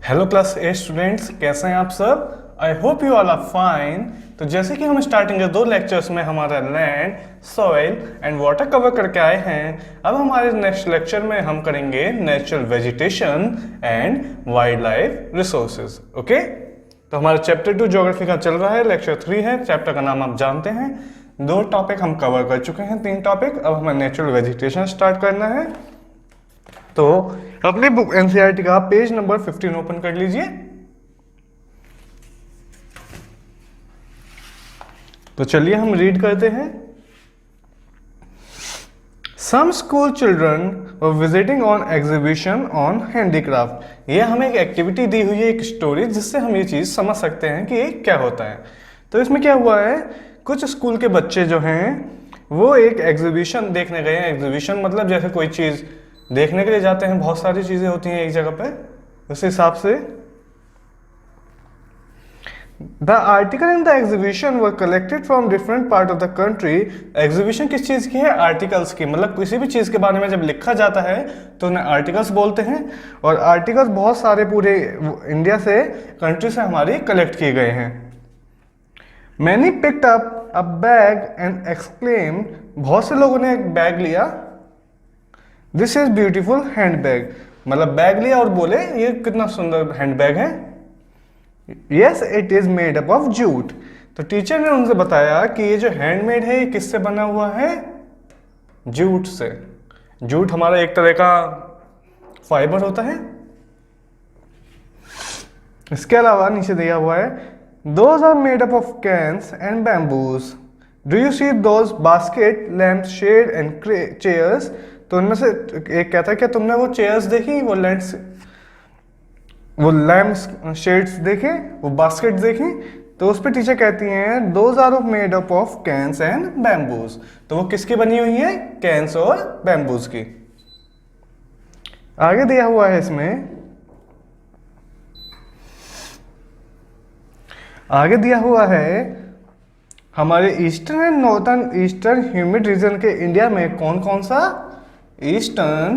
Hello class ए students, कैसे हैं आप सब। I hope you all are fine. तो जैसे कि हम स्टार्टिंग के 2 लेक्चर्स में हमारा land, soil and water cover करके आए हैं, अब हमारे नेक्स्ट लेक्चर में हम करेंगे natural vegetation and wild life resources. Okay, तो हमारा चैप्टर 2 ज्योग्राफी का चल रहा है, लेक्चर 3 है। चैप्टर का नाम आप जानते हैं। 2 टॉपिक हम कवर कर चुके हैं, 3 टॉपिक। अब हमें नेचुरल वेजिटेशन स्टार्ट करना है। तो अपनी बुक एनसीईआरटी का पेज नंबर 15 ओपन कर लीजिए। तो चलिए हम रीड करते हैं। Some school children were visiting on exhibition on handicraft. ये हमें एक एक्टिविटी दी हुई है, एक स्टोरी, जिससे हम ये चीज समझ सकते हैं कि ये क्या होता है। तो इसमें क्या हुआ है, कुछ स्कूल के बच्चे जो हैं वो एक एग्जीबिशन देखने गए हैं। एग्जीबिशन मतलब जैसे कोई चीज देखने के लिए जाते हैं, बहुत सारी चीजें होती हैं एक जगह पे, उस हिसाब से। The article in the exhibition were collected from different part of the country. Exhibition किस चीज की है? आर्टिकल्स की। मतलब किसी भी चीज के बारे में जब लिखा जाता है तो उन्हें आर्टिकल्स बोलते हैं। और आर्टिकल्स बहुत सारे पूरे इंडिया से, कंट्री से हमारी कलेक्ट किए गए हैं। Many picked up a bag and exclaimed. बहुत से लोगों ने एक बैग लिया। This is beautiful hand bag. मतलब बैग लिया और बोले ये कितना सुंदर हैंड बैग है। Yes it is made up of jute. तो टीचर ने उनसे बताया कि ये जो हैंडमेड है ये किससे बना हुआ है? जूट से। जूट हमारा एक तरह का फाइबर होता है। इसके अलावा नीचे दिया हुआ है, those are made up of canes and bamboos. Do you see those basket, lamp shade and chairs. तो उनमें से एक कहता है क्या तुमने वो चेयर्स देखी, वो लैम्प शेड्स देखे, वो बास्केट देखी। तो उस पर टीचर कहती हैं those are made up of canes and bamboos. तो वो किसकी बनी हुई है? कैन्स और बैम्बूज की। आगे दिया हुआ है इसमें, आगे दिया हुआ है हमारे eastern and northern eastern humid region के इंडिया में कौन कौन सा? Eastern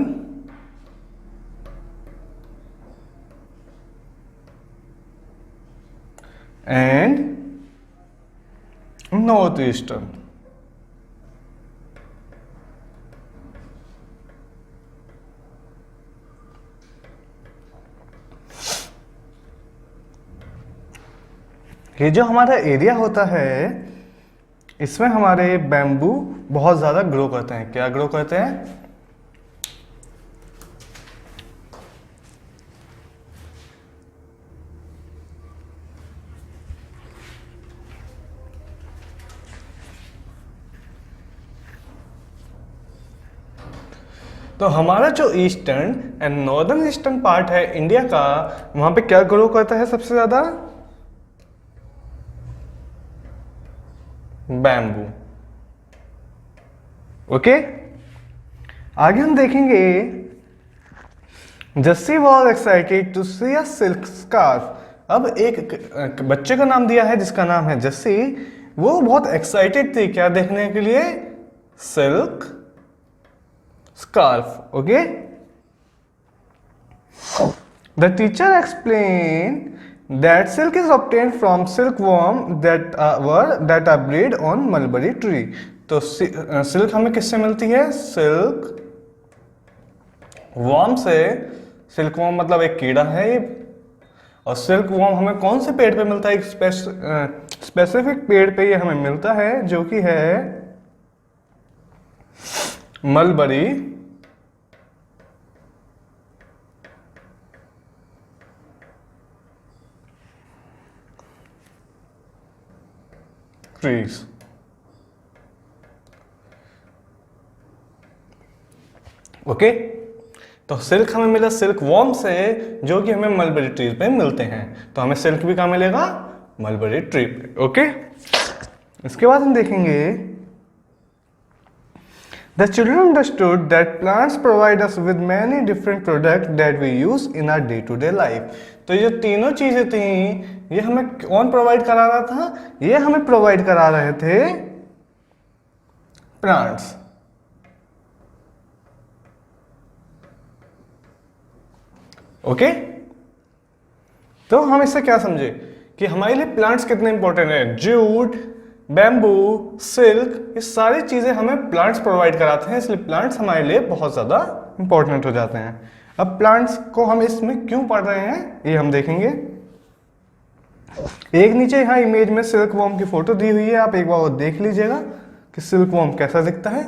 and north eastern. ये जो हमारा एरिया होता है इसमें हमारे बैम्बू बहुत ज्यादा ग्रो करते हैं। क्या ग्रो करते हैं? तो हमारा जो eastern and northern eastern part है इंडिया का, वहां पे क्या ग्रो करता है सबसे ज्यादा? बैम्बू। ओके, आगे हम देखेंगे, Jassi was excited to see a silk scarf. अब एक बच्चे का नाम दिया है जिसका नाम है जस्सी। वो बहुत एक्साइटेड थी क्या देखने के लिए? Silk scarf. Okay, the teacher explain that silk is obtained from silkworm that are bred on mulberry tree। तो सिल्क हमें किससे मिलती है? सिल्क वॉर्म से। सिल्क वॉर्म मतलब एक कीड़ा है ये। और सिल्क वॉर्म हमें कौन से पेड़ पे मिलता है? एक स्पेसिफिक पेड़ पे ये हमें मिलता है जो कि है मलबरी ट्रीज। ओके, तो सिल्क हमें मिला सिल्क वॉर्म से, जो कि हमें मलबरी ट्री पे मिलते हैं। तो हमें सिल्क भी कहाँ मिलेगा? मलबरी ट्री पे। ओके, इसके बाद हम देखेंगे, the children understood that plants provide us with many different product that we use in our day to day life. तो ये जो तीनों चीजें थी ये हमें कौन प्रोवाइड करा रहा था? ये हमें प्रोवाइड करा रहे थे प्लांट्स। ओके, तो हम इससे क्या समझे कि हमारे लिए प्लांट्स कितने इंपॉर्टेंट हैं। जूट, बैम्बू, सिल्क, ये सारी चीजें हमें प्लांट्स प्रोवाइड कराते हैं, इसलिए प्लांट्स हमारे लिए बहुत ज्यादा इंपॉर्टेंट हो जाते हैं। अब प्लांट्स को हम इसमें क्यों पढ़ रहे हैं ये हम देखेंगे। एक नीचे यहाँ इमेज में सिल्क वॉर्म की फोटो दी हुई है, आप एक बार वो देख लीजिएगा कि सिल्क वॉर्म कैसा दिखता है।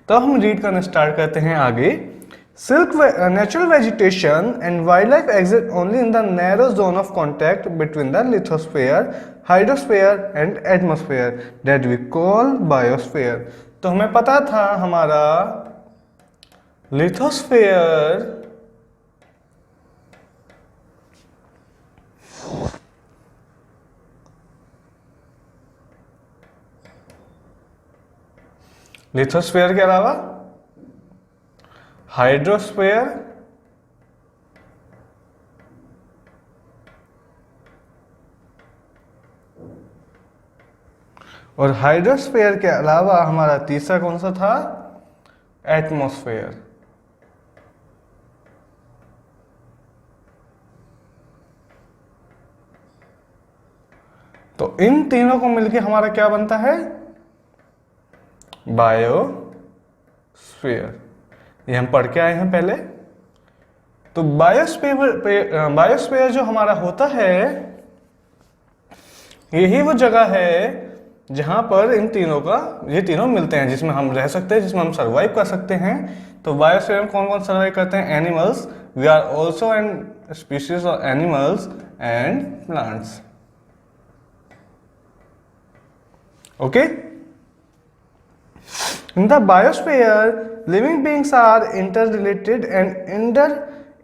तो हम रीड करना स्टार्ट करते हैं आगे। Silk natural vegetation and wildlife exist only in the narrow zone of contact between the lithosphere, hydrosphere and atmosphere that we call biosphere। तो हमें पता था हमारा लिथोस्फेयर के अलावा हाइड्रोस्फेयर और हाइड्रोस्फेयर के अलावा हमारा तीसरा कौन सा था, एटमॉस्फेयर। तो इन तीनों को मिलके हमारा क्या बनता है, बायोस्फीयर। ये हम पढ़ के आए हैं पहले। तो बायोस्फीयर जो हमारा होता है, यही वो जगह है जहां पर ये तीनों मिलते हैं, जिसमें हम रह सकते हैं, जिसमें हम सर्वाइव कर सकते हैं। तो बायोस्फीयर में कौन कौन सर्वाइव करते हैं, animals, we are also an species of animals and plants. Okay. In the biosphere, living beings are interrelated and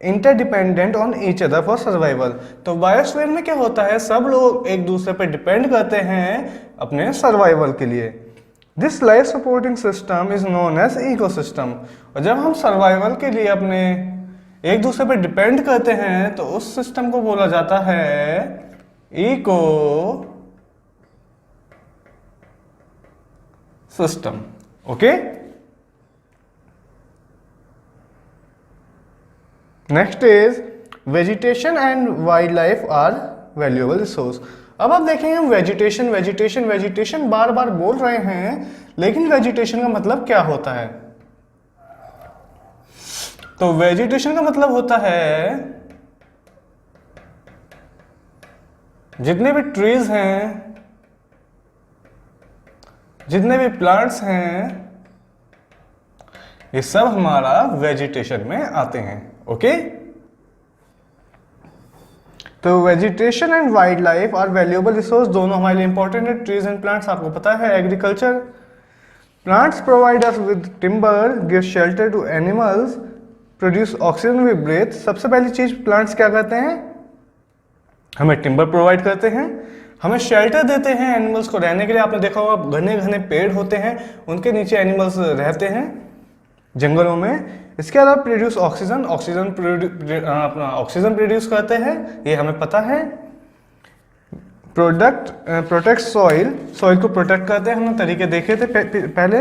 interdependent on each other for survival। तो बायोस्फीयर में क्या होता है, सब लोग एक दूसरे पर डिपेंड करते हैं अपने सर्वाइवल के लिए। This life supporting system is known as ecosystem. और जब हम सर्वाइवल के लिए अपने एक दूसरे पर डिपेंड करते हैं तो उस सिस्टम को बोला जाता है eco system. Okay. Next is vegetation and wild life are valuable resource. अब आप देखेंगे हम वेजिटेशन बार बार बोल रहे हैं, लेकिन वेजिटेशन का मतलब क्या होता है। तो वेजिटेशन का मतलब होता है जितने भी ट्रीज हैं, जितने भी प्लांट्स हैं, ये सब हमारा वेजिटेशन में आते हैं। ओके। तो vegetation and wild life are valuable resource, दोनों हमारे लिए इंपॉर्टेंट है। ट्रीज एंड प्लांट्स आपको पता है, agriculture. Plants provide us with timber, give shelter to animals, produce oxygen we breathe. सबसे पहली चीज प्लांट्स क्या करते हैं, हमें टिम्बर प्रोवाइड करते हैं, हमें शेल्टर देते हैं एनिमल्स को रहने के लिए। आपने देखा होगा घने घने पेड़ होते हैं, उनके नीचे एनिमल्स रहते हैं जंगलों में। इसके अलावा प्रोड्यूस ऑक्सीजन प्रोड्यूस करते हैं, ये हमें पता है। प्रोटेक्ट सॉइल को प्रोटेक्ट करते हैं, हमने तरीके देखे थे पहले।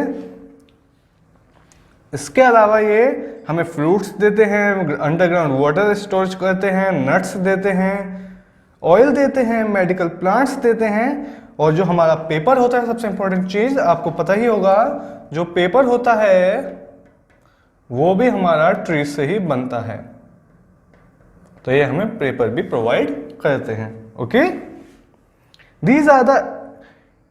इसके अलावा ये हमें फ्रूट्स देते हैं, अंडरग्राउंड वाटर स्टोरेज करते हैं, नट्स देते हैं, ऑयल देते हैं, मेडिकल प्लांट्स देते हैं। और जो हमारा पेपर होता है, सबसे इंपॉर्टेंट चीज आपको पता ही होगा, जो पेपर होता है वो भी हमारा ट्री से ही बनता है। तो ये हमें पेपर भी प्रोवाइड करते हैं। Okay. These are the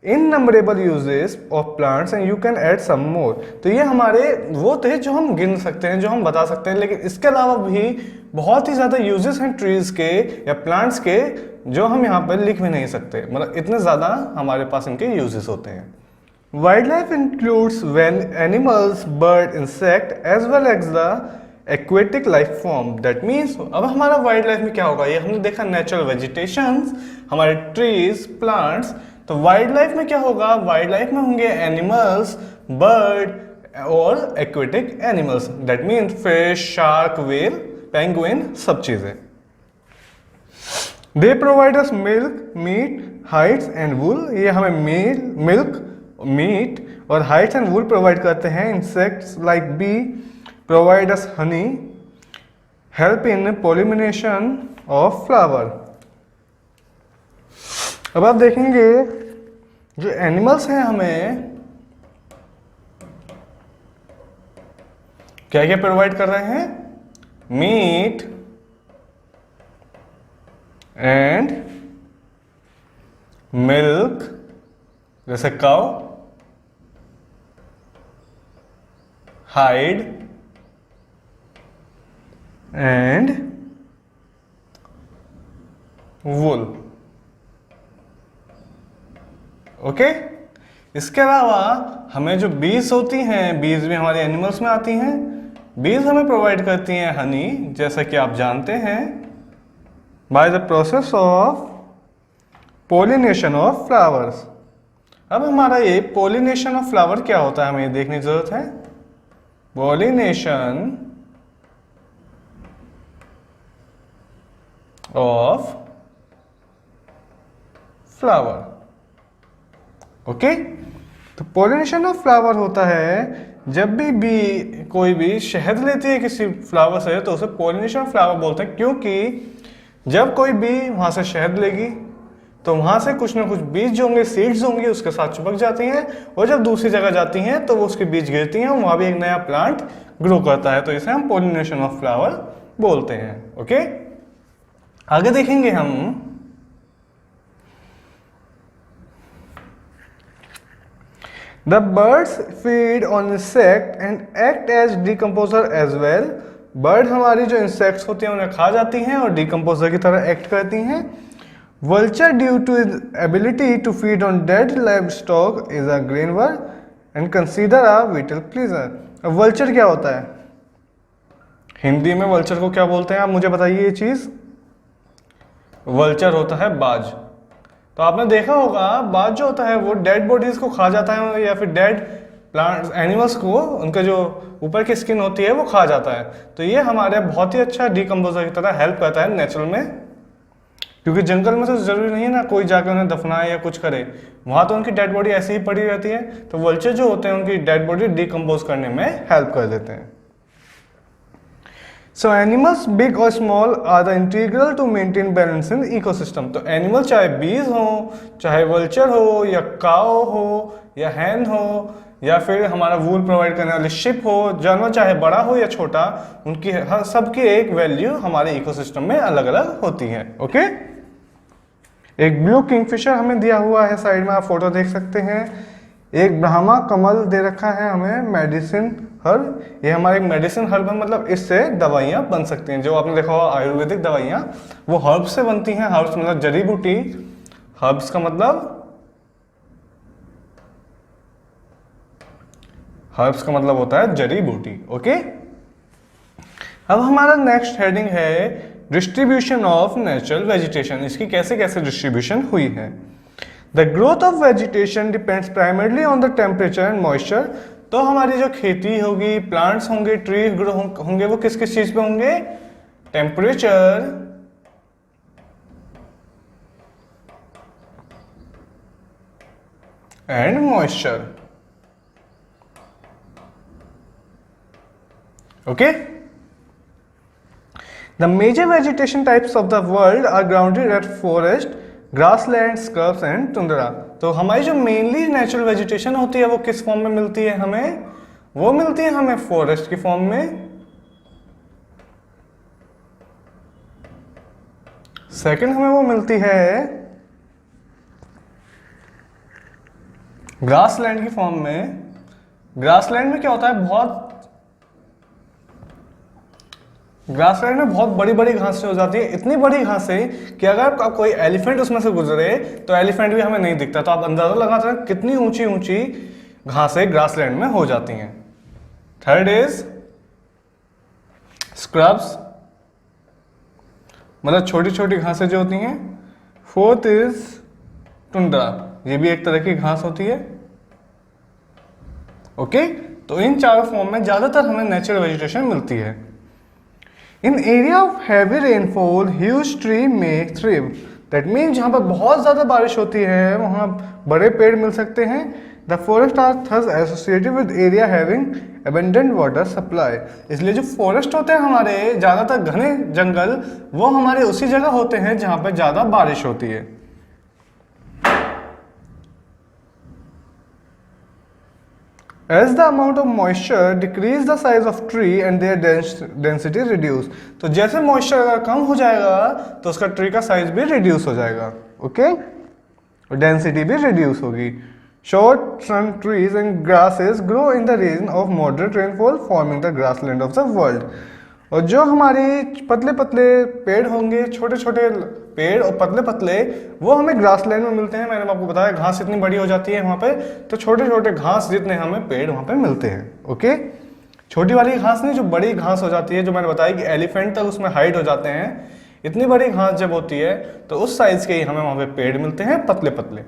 innumerable uses of plants and you can add some more. तो ये हमारे वो थे जो हम गिन सकते हैं, जो हम बता सकते हैं, लेकिन इसके अलावा भी बहुत ही ज्यादा यूजेस हैं ट्रीज के या प्लांट्स के, जो हम यहाँ पर लिख भी नहीं सकते। मतलब इतने ज्यादा हमारे पास इनके यूजेस होते हैं। Wild life includes when animals, bird, insect as well as the aquatic life form. That means अब हमारा वाइल्ड लाइफ में क्या होगा, ये हमने देखा नेचुरल वेजिटेशंस, हमारे ट्रीज, प्लांट्स। तो वाइल्ड लाइफ में क्या होगा, वाइल्ड लाइफ में होंगे एनिमल्स, बर्ड और aquatic animals. That means fish, shark, whale, penguin, सब चीजें। They provide us milk, meat, hides and wool. ये हमें मिल्क, मीट और हाइड्स एंड वूल प्रोवाइड करते हैं। Insects like bee provide us honey, help in pollination of flower. अब आप देखेंगे जो एनिमल्स हैं हमें क्या क्या प्रोवाइड कर रहे हैं? मीट एंड मिल्क, जैसे cow, hide and wool. Okay, इसके अलावा हमें जो बीज होती हैं, बीज भी हमारे एनिमल्स में आती हैं। बीज हमें प्रोवाइड करती हैं हनी, जैसा कि आप जानते हैं, by the process of pollination of flowers. अब हमारा ये पोलिनेशन ऑफ फ्लावर क्या होता है, हमें ये देखने की जरूरत है। Pollination of flower. ओके, तो पोलिनेशन ऑफ फ्लावर होता है जब भी कोई भी शहद लेती है किसी फ्लावर से तो उसे पोलिनेशन ऑफ फ्लावर बोलते हैं, क्योंकि जब कोई बी वहां से शहद लेगी तो वहां से कुछ ना कुछ बीज जो होंगे, सीड्स होंगे, उसके साथ चिपक जाती हैं, और जब दूसरी जगह जाती हैं तो वो उसके बीज गिरती हैं, वहां भी एक नया प्लांट ग्रो करता है, तो इसे हम पोलिनेशन ऑफ फ्लावर बोलते हैं। ओके, आगे देखेंगे हम The birds feed on insect and act as decomposer as well. Bird हमारी जो इंसेक्ट्स होती हैं उन्हें खा जाती हैं और डिकम्पोजर की तरह एक्ट करती हैं। Vulture due to its ability to feed on dead livestock is a granivore and consider a vital pleasure. अब वल्चर क्या होता है? हिंदी में वल्चर को क्या बोलते हैं, आप मुझे बताइए ये चीज। वल्चर होता है बाज। तो आपने देखा होगा बाज जो होता है वो डेड बॉडीज को खा जाता है, या फिर डेड प्लांट्स एनिमल्स को, उनका जो ऊपर की स्किन होती है वो खा जाता है। तो ये हमारे बहुत ही अच्छा डिकम्पोजर की तरह हेल्प करता है नेचुरल में, क्योंकि जंगल में तो जरूरी नहीं है ना कोई जाकर उन्हें दफनाए या कुछ करे, वहां तो उनकी डेड बॉडी ऐसी ही पड़ी रहती है। तो वल्चर जो होते हैं उनकी डेड बॉडी डिकम्पोज करने में हेल्प कर देते हैं। So animals big or small are the integral to maintain balance in ecosystem. तो एनिमल चाहे बीज हो, चाहे वल्चर हो, या काओ हो, या हैन हो, या फिर हमारा वूल प्रोवाइड करने वाली शिप हो, जानवर चाहे बड़ा हो या छोटा, उनकी हर सबकी एक वैल्यू हमारे इकोसिस्टम में अलग अलग होती है। ओके, एक ब्लू किंगफिशर हमें दिया हुआ है, साइड में आप फोटो देख सकते हैं। एक ब्राह्मा कमल दे रखा है हमें, मेडिसिन हर्ब, ये हमारे एक मेडिसिन हर्ब है, मतलब इससे दवाइयाँ बन सकती हैं। जो आपने देखा होगा आयुर्वेदिक दवाइयाँ वो हर्ब से बनती हैं। हर्ब्स मतलब जड़ी बूटी, हर्ब्स का मतलब होता है जड़ी बूटी। ओके, अब हमारा नेक्स्ट हेडिंग है डिस्ट्रीब्यूशन ऑफ नेचुरल वेजिटेशन। इसकी कैसे कैसे डिस्ट्रीब्यूशन हुई है। The growth of vegetation depends primarily on the temperature and moisture. तो हमारी जो खेती होगी, प्लांट्स होंगे, ट्री ग्रो होंगे, वो किस किस चीज पे होंगे? Temperature and moisture. Okay, the major vegetation types of the world are grounded at forest, grassland, scrubs and tundra. तो हमारी जो मेनली नेचुरल वेजिटेशन होती है वो किस फॉर्म में मिलती है हमें? वो मिलती है हमें फॉरेस्ट की फॉर्म में। सेकंड हमें वो मिलती है ग्रासलैंड की फॉर्म में। ग्रासलैंड में क्या होता है, ग्रासलैंड में बहुत बड़ी बड़ी घासें हो जाती है, इतनी बड़ी घासें कि अगर कोई एलिफेंट उसमें से गुजरे तो एलिफेंट भी हमें नहीं दिखता। तो आप अंदाजा लगा सकते हैं कितनी ऊंची ऊंची घासें ग्रासलैंड में हो जाती हैं। थर्ड इज स्क्रब्स, मतलब छोटी छोटी घासें जो होती हैं। फोर्थ इज टुंड्रा, ये भी एक तरह की घास होती है। ओके, तो इन चारों फॉर्म में ज्यादातर हमें नेचुरल वेजिटेशन मिलती है। In area of heavy rainfall huge tree may thrive, that mean जहाँ पर बहुत ज़्यादा बारिश होती है वहाँ बड़े पेड़ मिल सकते हैं। The forest are thus associated with area having abundant water supply. इसलिए जो फॉरेस्ट होते हैं हमारे, ज़्यादातर घने जंगल, वो हमारे उसी जगह होते हैं जहाँ पे ज़्यादा बारिश होती है। As the amount of moisture decrease the size of tree and their density reduce। तो जैसे मॉइस्चर अगर कम हो जाएगा तो उसका ट्री का साइज भी रिड्यूस हो जाएगा, ओके, और डेंसिटी भी रिड्यूस होगी। Short trunk trees and grasses grow in the region of moderate rainfall forming the grassland of the world. और जो हमारे पतले पतले पेड़ होंगे, छोटे छोटे पेड़ और पतले पतले, वो हमें ग्रासलैंड में मिलते हैं। मैंने आपको बताया घास इतनी बड़ी हो जाती है वहाँ पे, तो छोटे छोटे घास जितने हमें पेड़ वहाँ पे मिलते हैं, ओके। छोटी वाली घास नहीं, जो बड़ी घास हो जाती है, जो मैंने बताया कि एलिफेंट तक उसमें हाइट हो जाते हैं, इतनी बड़ी घास जब होती है तो उस साइज के ही हमें वहाँ पे पेड़ मिलते हैं, पतले पतले।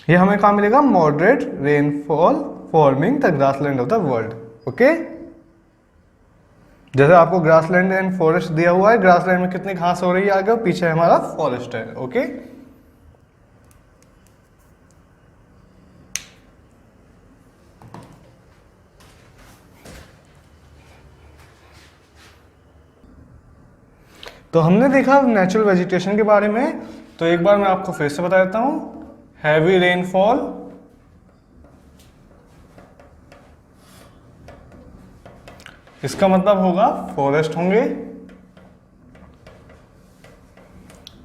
ये हमें कहाँ मिलेगा? Moderate rainfall forming the grassland of the world, okay. जैसे आपको ग्रासलैंड एंड फॉरेस्ट दिया हुआ है, ग्रासलैंड में कितनी घास हो रही है आगे, और पीछे हमारा फॉरेस्ट है, ओके। तो हमने देखा नेचुरल वेजिटेशन के बारे में, तो एक बार मैं आपको फिर से बता देता हूं। हैवी रेनफॉल, इसका मतलब होगा फॉरेस्ट होंगे,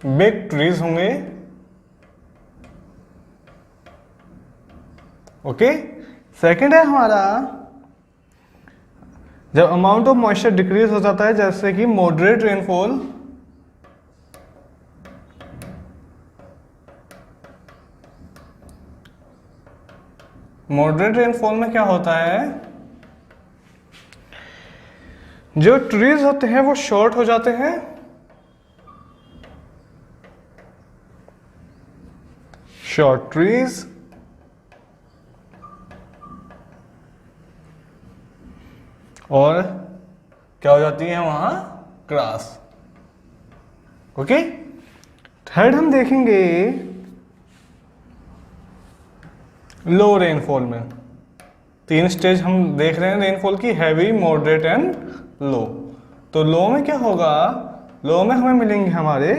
बिग ट्रीज होंगे, ओके। सेकंड है हमारा, जब अमाउंट ऑफ मॉइस्चर डिक्रीज हो जाता है, जैसे कि मॉडरेट रेनफॉल, मॉडरेट रेनफॉल में क्या होता है, जो ट्रीज होते हैं वो शॉर्ट हो जाते हैं, शॉर्ट ट्रीज, और क्या हो जाती है वहां? Grass, okay. थर्ड हम देखेंगे लो रेनफॉल में। तीन स्टेज हम देख रहे हैं रेनफॉल की, हैवी, मॉडरेट एंड लो। तो लो में क्या होगा? लो में हमें मिलेंगे हमारे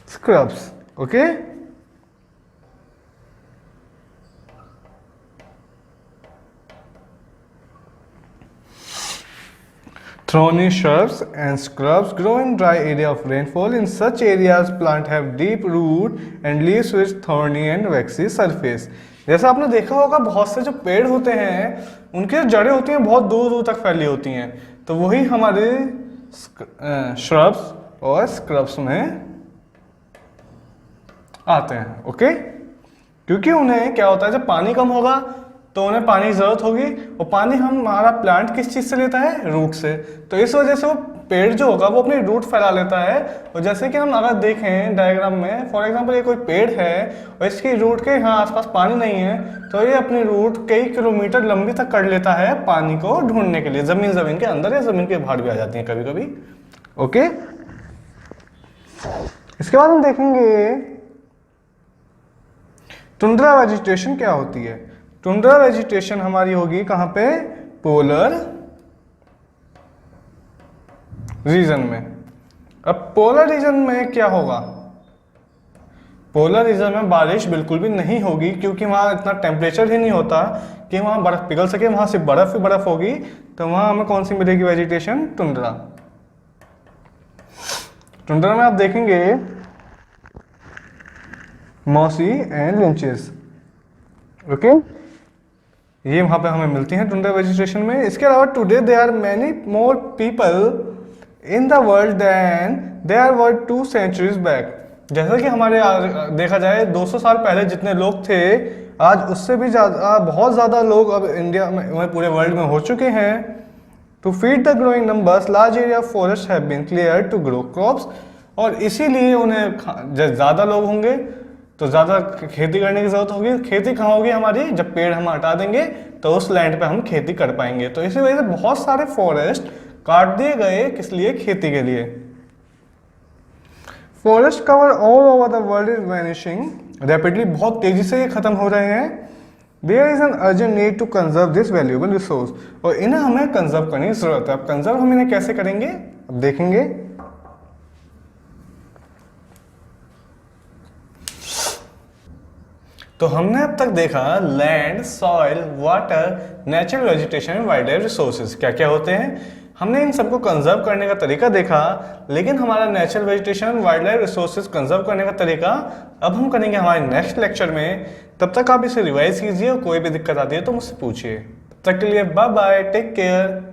scrubs, okay. Thorny shrubs and scrubs grow in dry area of rainfall. In such areas, plants have deep root and leaves with thorny and waxy surface. जैसा आपने देखा होगा, बहुत से जो पेड़ होते हैं उनकी जो जड़ें होती हैं बहुत दूर दूर तक फैली होती हैं, तो वही हमारे श्रब्स और स्क्रब्स में आते हैं, ओके। क्योंकि उन्हें क्या होता है, जब पानी कम होगा तो उन्हें पानी की जरूरत होगी, और पानी हमारा प्लांट किस चीज से लेता है? रूट से। तो इस वजह से वो पेड़ जो होगा वो अपनी रूट फैला लेता है। और जैसे कि हम अगर देखें डायग्राम में, फॉर एग्जांपल ये कोई पेड़ है और इसकी रूट के यहाँ आसपास पानी नहीं है, तो ये अपनी रूट कई किलोमीटर लंबी तक कर लेता है पानी को ढूंढने के लिए, जमीन के अंदर या जमीन के बाहर भी आ जाती है कभी कभी, ओके। इसके बाद हम देखेंगे टुंड्रा वेजिटेशन क्या होती है। टुंड्रा वेजिटेशन हमारी होगी कहां पे? पोलर रीजन में। अब पोलर रीजन में क्या होगा? पोलर रीजन में बारिश बिल्कुल भी नहीं होगी, क्योंकि वहां इतना टेम्परेचर ही नहीं होता कि वहां बर्फ पिघल सके, वहां सिर्फ बर्फ ही बर्फ होगी। तो वहां हमें कौन सी मिलेगी वेजिटेशन? टुंड्रा। टुंड्रा में आप देखेंगे मॉसी एंड लिंचेस, ओके। ये वहां पे हमें मिलती हैं टुंड्रा वेजिटेशन में। इसके अलावा today there are many more people in the world than there were 2 centuries back. जैसा कि हमारे देखा जाए 200 साल पहले जितने लोग थे, आज उससे भी ज़्यादा, बहुत ज़्यादा लोग अब इंडिया में, पूरे वर्ल्ड में हो चुके हैं। To feed the growing numbers large area of forest have been cleared to grow crops. और इसीलिए उन्हें, जब ज़्यादा लोग होंगे तो ज़्यादा खेती करने की ज़रूरत होगी। खेती कहाँ होगी हमारी? जब पेड़ हम हटा देंगे तो उस लैंड पे हम खेती कर पाएंगे। तो इसी वजह से बहुत सारे फॉरेस्ट काट दिए गए, किस लिए? खेती के लिए। Forest cover all over the world is vanishing rapidly, बहुत तेजी से ये खत्म हो रहे हैं। There is an urgent need to conserve this valuable resource, और इन्हें हमें कंजर्व करने की जरूरत है। अब कंजर्व हम इन्हें कैसे करेंगे, अब देखेंगे। तो हमने अब तक देखा land, soil, water, natural vegetation, wild life resources क्या क्या होते हैं। हमने इन सबको कंजर्व करने का तरीका देखा, लेकिन हमारा natural vegetation, wild life resources conserve करने का तरीका अब हम करेंगे हमारे नेक्स्ट लेक्चर में। तब तक आप इसे रिवाइज कीजिए और कोई भी दिक्कत आती है तो मुझसे पूछिए। तब तक के लिए बाय बाय, टेक केयर।